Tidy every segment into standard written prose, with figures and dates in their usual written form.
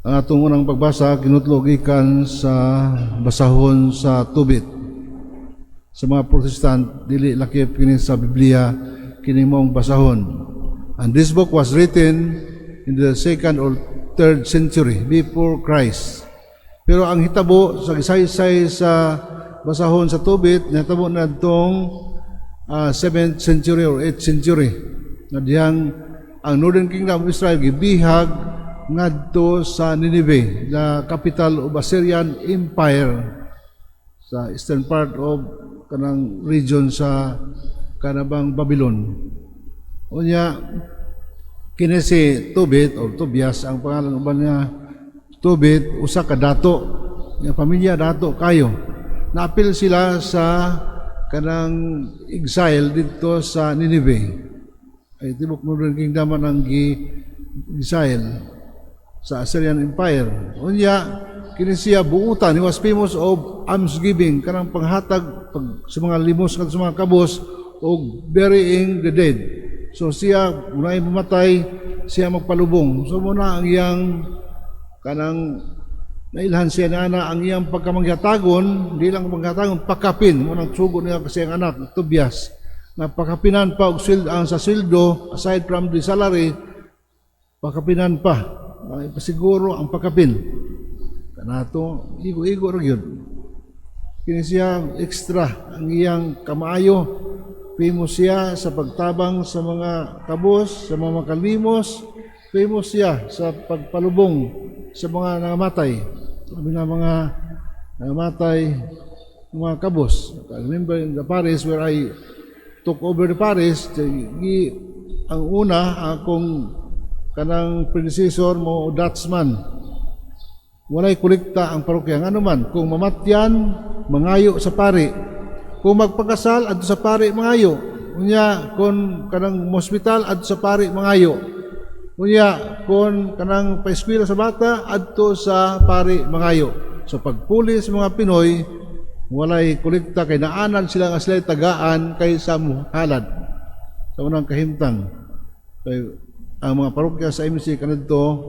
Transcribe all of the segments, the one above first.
Ang atong unang pagbasa kinutlog gikan sa basahon sa tubit. Sa mga Protestant dili lakip kini sa Biblia kini mong basahon. And this book was written in the 2nd or 3rd century before Christ. Pero ang hitabo sa gisaysay sa basahon sa tubit nahitabo na itong 7th century or 8th century. Na diyang ang Northern Kingdom of Israel gibihag ngadto sa Nineveh, the capital of Assyrian Empire, sa eastern part of kanang region sa kanabang Babylon. Unya kini si Tobit o Tobias ang pangalan uban niya. Tobit usa ka dato, nga pamilya dato kayo. Naapil sila sa kanang exile dito sa Nineveh. Ay tibok Northern Kingdom ang gi-exile sa Assyrian Empire. Unya kini siya buutan, he was famous of almsgiving, kanang panghatag sa mga limos at sa mga kabos o burying the dead. So siya unay mamatay, siya magpalubong. So muna ang iyang kanang nailhan siya na ang iyang pagkamangyatagon, di lang pagkatagon, pakapin. Munang sugo niya kasi ang anak, Tobias, na pakapinan pa og ang sa sweldo, aside from the salary, pakapinan pa. Ay pasiguro ang pakapin. Kanato, igo-igo ra gyud. Kini siya extra ang iyang kamaayo. Famous siya sa pagtabang sa mga kabos, sa mga makalimos. Famous siya sa pagpalubong sa mga nangamatay. Sabi na mga nangamatay, mga kabos. I remember in the parish where I took over the parish, ang una akong kanang predecessor mo Dutchman. Walay kolekta ang parokya. Ano man, kung mamatyan, mangayo sa pari. Kung magpakasal, adto sa pari, mangayo. Unya, kung kanang hospital, adto sa pari, mangayo. Unya, kung kanang paeskwela sa bata, adto sa pari, mangayo. So, pagpuli sa mga Pinoy, walay kolekta, kay naanan sila nga sila tagaan kaysa muhalad. Sa unang kahimtang. Kay ang mga parokya sa MC kanadto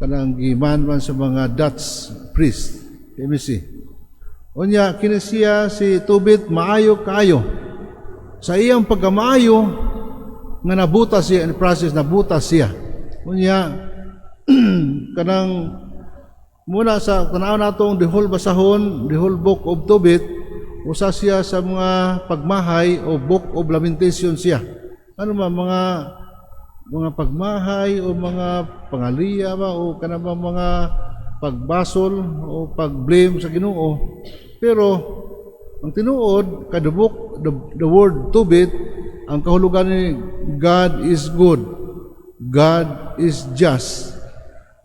kanang gimanman sa mga Dutch priest MC. Unya kini siya si Tobit maayo kaayo. Sa iyang pagkamaayo nga nabutas siya in the process, nabutas siya. Unya kanang muna sa tanaw natong the whole basahon, the whole book of Tobit, usa siya sa mga pagmahay o book of lamentation siya. Ano man mga pagmahay o mga pangaliya ba o kanang mga pagbasol o pagblame sa Ginoo. Pero ang tinuod kada book, the word Tobit, ang kahulugan ni God is good, God is just.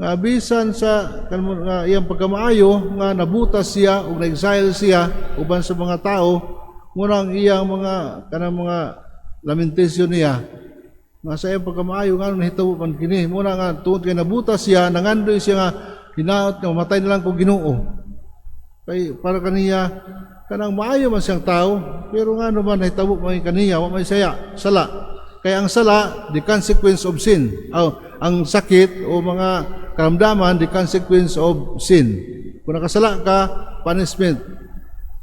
Nga bisan sa nga iyang pagkamaayo nga nabutas siya o na-exile siya uban sa mga tao, muna ang iyang mga kanang mga lamentation niya nga sa iyang pagkamaayo nga nahitabo man kini. Muna nga tuod kay nabutas siya, nangandoy siya nga hinaot nga matay na lang kung Ginoo. Kay para kaniya kanang maayo man siyang tao, pero nga naman nahitabo man kaniya wa may saya sala. Kaya ang sala, the consequence of sin. Ang sakit o mga karamdaman, the consequence of sin. Kung nakasala ka, punishment,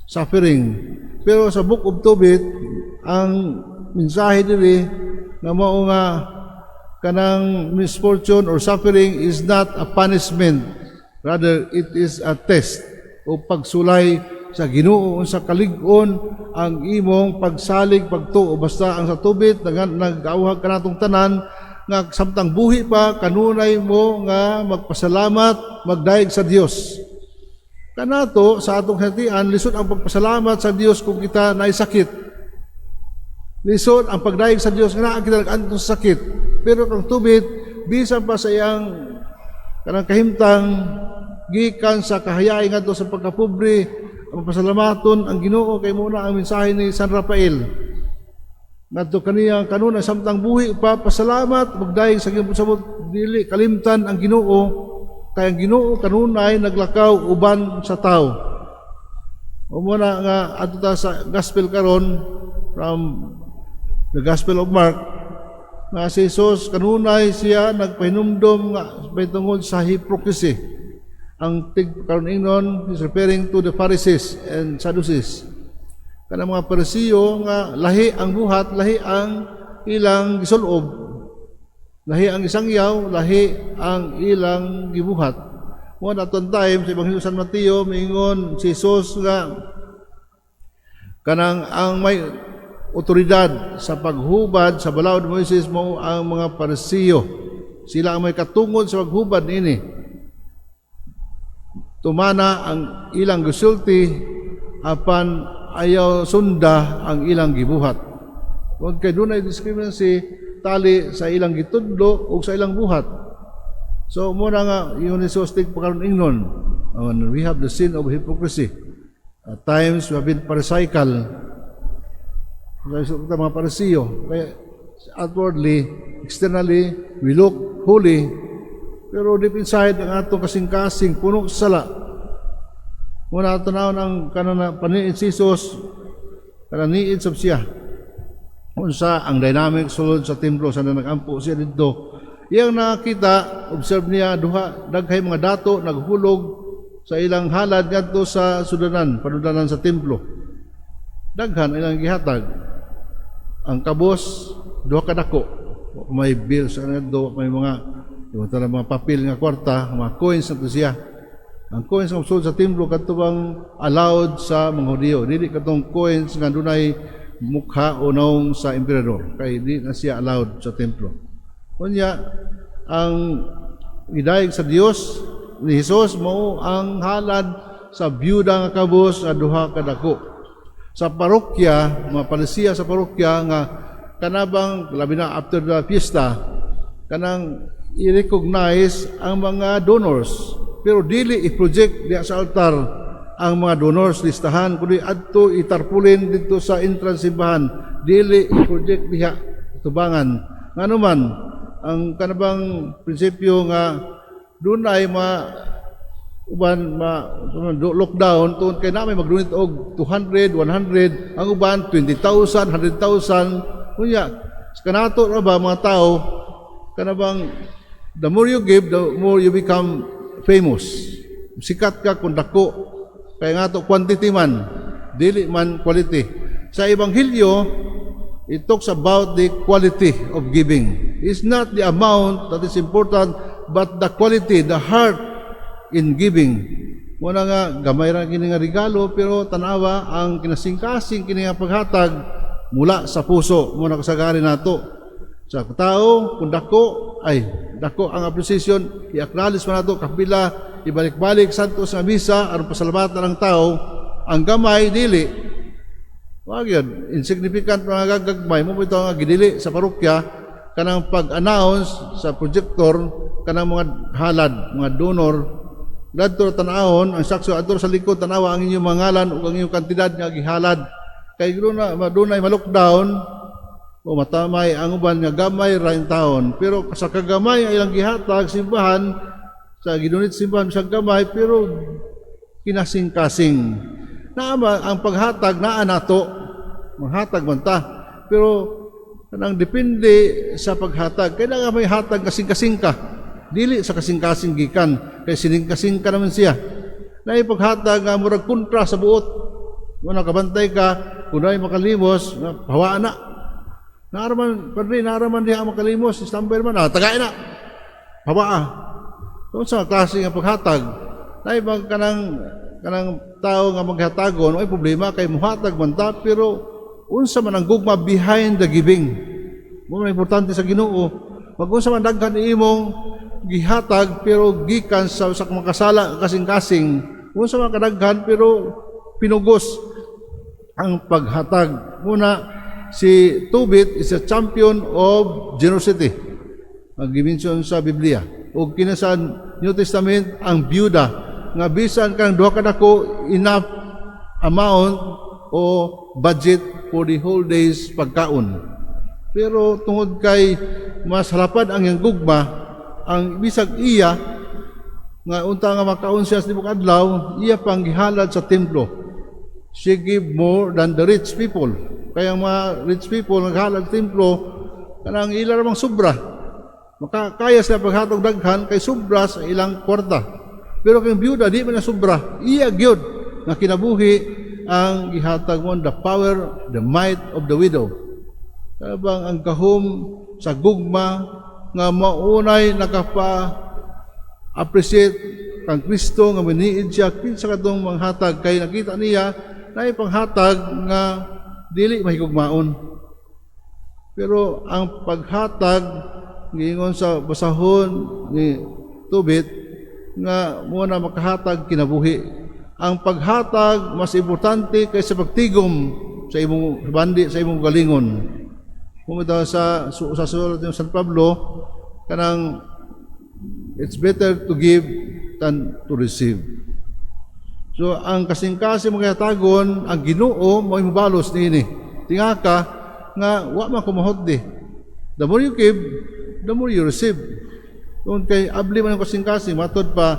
suffering. Pero sa Book of Tobit, ang mensahe dili nga mao nga kanang misfortune or suffering is not a punishment, rather it is a test o pagsulay sa Ginoo sa kalig-on ang imong pagsalig pagtuo. Basta ang sa Tobit nag-awhag ka natong tanan nga samtang buhi pa kanunay mo nga magpasalamat, magdaig sa Dios. Kanato sa atong hatian lisod ang pagpasalamat sa Dios kung kita naisakit. Lisod ang pagdaig sa Dios nga kita nag-anto sa sakit. Pero kang Tobit bisan pa sa iyang kanang kahimtang gikan sa kahayain ngadto sa pagkapobre, ang pasalamaton ang Ginoo kay muna ang mensahe ni San Rafael. Ngadto kaniya kanuna samtang buhi pa pasalamat magdaig sa gibot dili kalimtan ang Ginoo kay ang Ginoo kanunay naglakaw uban sa tao. O muna nga adto ta sa gospel karon from the Gospel of Mark, nga si Jesus kanunay siya nagpahinumdom nga tungod sa hypocrisy. Ang karon ingnon is referring to the Pharisees and Sadducees. Kanang mga Parisiyo nga lahi ang buhat, lahi ang ilang gisulob, lahi ang isangyaw, lahi ang ilang gibuhat. Mo naton time sa Ebanghelyo San Mateo miingon si Jesus nga kanang ang may otoridad sa paghubad sa balaod ni Moises mo ang mga Parisiyo. Sila ang may katungod sa paghubad niini. Tumana ang ilang gisulti apan ayaw sunda ang ilang gibuhat. Kung kay dunay discriminancy tali sa ilang gitudlo o sa ilang buhat. So muna nga yung nisustig pagkaroon ingnon. We have the sin of hypocrisy. At times we have been pharisaical. Mga Parisiyo. Kaya outwardly, externally, we look holy. Pero deep inside, ang atong kasing-kasing, puno sa sala. Muna tanawon ang kanana paniid si Jesus, kananiid sab siya. Unsa ang dynamic sulod sa templo sa nagampo siya didto. Iyang nakita, observe niya duha daghay mga dato naghulog sa ilang halad ngadto sa sudanan, panudanan sa templo. Daghan ilang gihatag. Ang kabos duha ka dako. May bills do, may mga papel nga kwarta, mga coins na siya. Ang coins nga sulod sa templo kadto bang allowed sa mga Hudiyo. Dili katong coins nga dunay mukha o naong sa emperador. Kay di na siya allowed sa templo. Kunya ang gidayeg sa Dios ni Jesus mao ang halad sa byuda nga kabos sa duha ka dako. Sa parokya, mga palisiya sa parokya nga kanabang labi na after the fiesta kanang i-recognize ang mga donors. Pero dili i-project diya sa altar ang mga donors listahan kundi adto itarpulin dito sa entrance simbahan. Dili i-project diha tubangan. Nganuman ang kanabang prinsipyo nga dunay lockdown tungod kay namay magdunit og 200, 100, ang uban 20,000, 100,000. Kunya kanato ra ba mga tao kanabang the more you give, the more you become famous. Sikat ka kung dako. Kaya nga to quantity man, dili man quality. Sa Ebanghelyo, it talks about the quality of giving. It's not the amount that is important, but the quality, the heart in giving. Muna nga, gamay ra kini nga regalo, pero tanawa ang kinasingkasing kini nga paghatag mula sa puso. Muna kasagari nato. Sa tao, kung dako ang appreciation, i-acknowledge mo nato kapila, ibalik-balik santos nga misa, aron pasalamatan ng tao, ang gamay, dili. Wag yun, insignificant mga gagagmay, mo ito nga gidili sa parokya, kanang pag-announce sa projector, kanang mga halad, mga donor, dadto tanahon, ang sakso, adto sa likod, tanawa ang inyong mga ngalan, o ang inyong kantidad nga gihalad. Kaya dunay ma-lockdown, o matamay ang uban nga gamay ra in taon, pero sa kagamay ay ilang gihatag simbahan sa ginunit simbahan sa gamay, pero kinasing-kasing naama ang paghatag naa nato maghatag man ta, pero kanang depende sa paghatag. Kailangan may hatag kasing-kasing ka, dili sa kasing-kasing gikan kay sining-kasing ka naman siya na ipaghatag nga murag kontra sa buot. Wala kabantay ka kung ay makalimos hawaan na naaraman diha makalimos, istamber man, tagay na, habaa. So, sa klase nga paghatag, na ibang kanang tao nga maghatagon, ay problema kay muhatag man ta, pero unsa man ang gugma behind the giving. Mo importante sa Ginoo, mag-unsa man daghan imong gihatag, pero gikan sa makasala kasing-kasing, unsa man kadaghan, pero pinugos ang paghatag. Muna, si Tobit is a champion of generosity. Mag-mention sa Biblia. O kinasa New Testament, ang byuda, nga bisan kang duha ka dako enough amount o budget for the whole day's pagkaon. Pero tungod kay mas halapad ang iyang gugma, ang bisag iya, nga unta nga makaon siya sa tibok adlaw, iya pang gihalad sa templo. She give more than the rich people. Kaya mga rich people naghalad sa templo, kanang ila ramang sobra. Makakaya sila paghatag daghan kay sobra sa ilang kwarta. Pero kung byuda di man na sobra, iya gyud nga kinabuhi ang gihatag mo, the power, the might of the widow. Habang ang kahom sa gugma nga maunay nakapa-appreciate kang Kristo nga miniid siya kinsa kadtong manghatag kay nakita niya na panghatag nga dili mahigugmaon. Pero ang paghatag giingon sa basahon ni Tobit nga muna makahatag kinabuhi. Ang paghatag mas importante kaysa pagtigom sa imong bandi sa imong galingon. Kumita sa sulat ng San Pablo kanang it's better to give than to receive. So ang kasing-kasing mga hatagon ang Ginoo mo imubalos niini. Tingaka nga wa man kumahod di. The more you give, the more you receive. Kung kay abli man ang kasing-kasing matod pa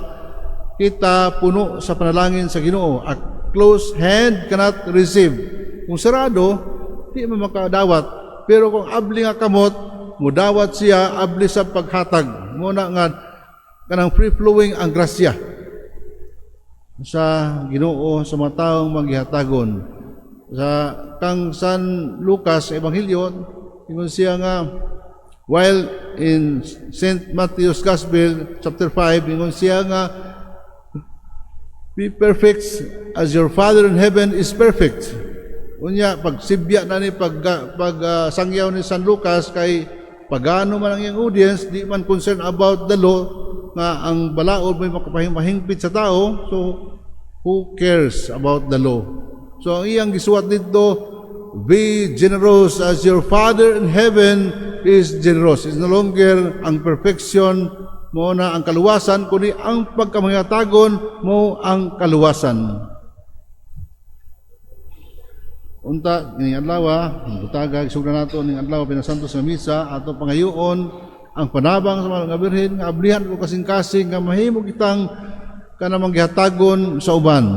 kita puno sa panalangin sa Ginoo. A closed hand cannot receive. Kung sarado, di man makadawat. Pero kung abli nga kamot, mudawat siya abli sa paghatag. Muna nga kanang free-flowing ang grasya sa Ginoo sa mga taong maghihatagon. Sa kang San Lucas Ebanghelyo, ingon siya nga while in St. Matthew's Gospel chapter 5, ingon siya nga be perfect as your Father in heaven is perfect. Unya pagsibya na ni sangyaw ni San Lucas kay pagano man ang iyang audience di man concerned about the law nga ang balaod may makapahingpit sa tao, so who cares about the law? So ang iyang gisuwat dito, be generous as your Father in heaven is generous. It's no longer ang perfection mo na ang kaluwasan, kundi ang pagkamahatagon mo ang kaluwasan. Unta ning adlaw butagag sugdan nato ning adlaw pinasantos nga misa ato pangayoon ang panabang sa mga birhen nga ablihan ko kasing-kasing nga mahimo kitang kanamang gihatagon sa uban.